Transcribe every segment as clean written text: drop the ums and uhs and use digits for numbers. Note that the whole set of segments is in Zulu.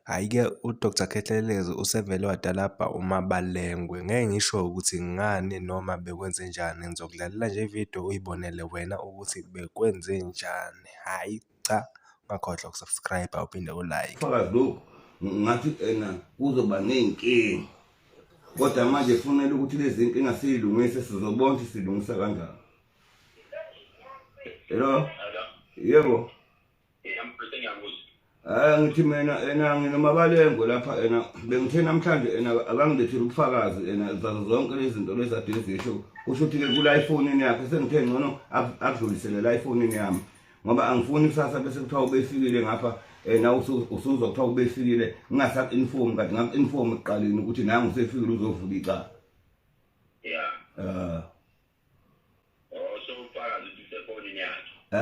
Hhayi-ke uDr Khehlelezi usevele wadalabha uMabalengwe. Ngeke ngisho ukuthi ngani noma bekwenze njani. Ngizokudlalela nje ividiyo uyibonele wena ukuthi bekwenze njani. Hhayi cha, ungakhohlwa ukusubscribe uphinde ulike. Fakazi lokhu ngathi kuzoba ney'nkinga. Kodwa manje kufanele ukuthi lezi nkinga siyilungise, sizobona ukuthi silungisa kanjani. Hello? Yebo. Ngithi mina nginoMabalengwe lapha bengithe namhlanje akangilethile ubufakazi zazo zonke lezi zinto lezi ade zisho. Kusho ukuthi-ke kula iPhone yakhe sengithe ngcono akudlulisele la iPhone yami. Ngoba angifuni kusasa bese kuthiwa ubefikile ngapha usuzwa kuthiwa ubefikile ngingasaku-inform kanti ngaku-inform ekuqaleni ukuthi nangu usefikile uzovula icala.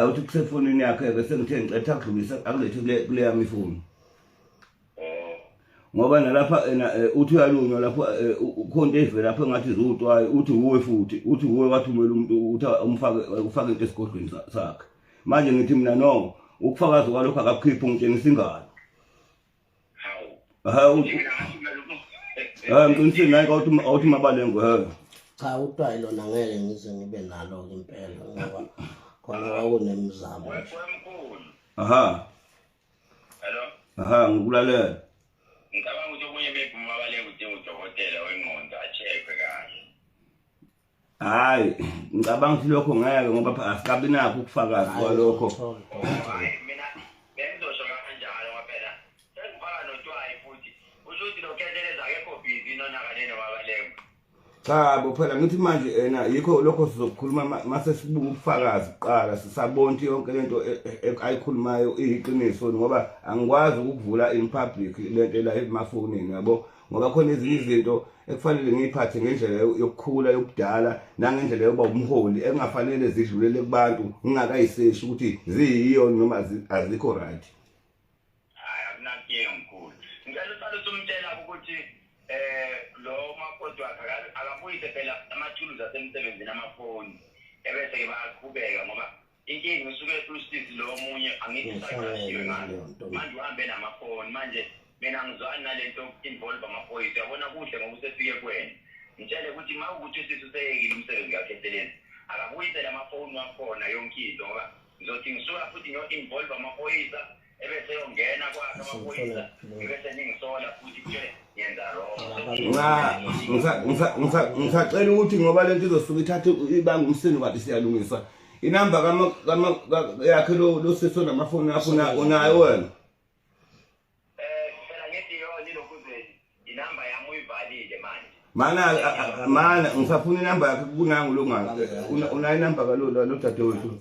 Uthi kusefonini yakhe bese ngithe ngicetha akudlulisa akulethe kule yami ifoni. Ngoba nalapha uthi uyalunywa lapho ukhonto evela lapho engathi ziwutwayi uthi uwe futhi uthi uwe wathumela umuntu uthi ufake into esigodlweni sakhe. Manje ngithi mina no ukufakaza kwalokho akakukhiphi ungitshengisa ingalo. Ngiqinisile naye awuthi Mabalengwe. Cha utwayi lona ngeke ngize ngibe nalo impela ngoba khona kwakunemizamo nje. Hello. Ngikulalela. Ngicabanga ukuthi okunye maybe uMabalengwe udinga udokotela wengqondo a-check-we kahle. Hayi, ngicabanga ukuthi lokho ngeke ngoba asikabi nakho ukufakaza kwalokho. Mina bengizosho kanjalo ngoba phela sengifaka notwayi futhi usho ukuthi lo Khehlelezi akekho busy nonakale noMabalengwe. Cha bo phela ngithi manje yikho lokho sizokukhuluma mase sibuka ubufakazi kuqala sisabona ukuthi yonke lento ayikhulumayo iyiqiniso ngoba angikwazi ukuvula in public lento la emafonini yabo ngoba khona ezinye izinto ekufanele ngiyiphathe ngendlela yokukhula yokudala nangendlela yoba umholi engafanele zidlulele kubantu ngingakayiseshi ukuthi ziyiyo noma azikho right. Hayi akunakinga mkhulu. Ngicela uqale umtshela ukuthi lo makoti wakhe akabuyise phela amathuluzi asemsebenzini amafoni ebese-ke bayaqhubeka ngoba inkinga usuke usisi lo omunye angithi sayikashiwe ngayo manje uhambe namafoni manje mina ngizwani nalento involve amaphoyisa yabona kuhle ngoba usefike kwena ngitshele ukuthi ma ukuthi usisi useyekile umsebenzi kaKhehlelezi akabuyisele amafoni wakhona yonke into ngoba ngizothi ngisuka futhi ngiyo-involve amaphoyisa ebese yongena kwakhe amaphoyisa ebese ningisola futhi kutshele yenza wrong. Ngisacela ukuthi ngoba lento izosuka ithathe ibanga umsini kade siyalungisa inamba yakhe lo sesona amafoni akho unayo wena. Phela ngithi yona ilokuze inamba yami uyivalile manje. Mana ngisafuna inamba yakhe kunangu lo ngaka unayo inamba kalo dadewethu.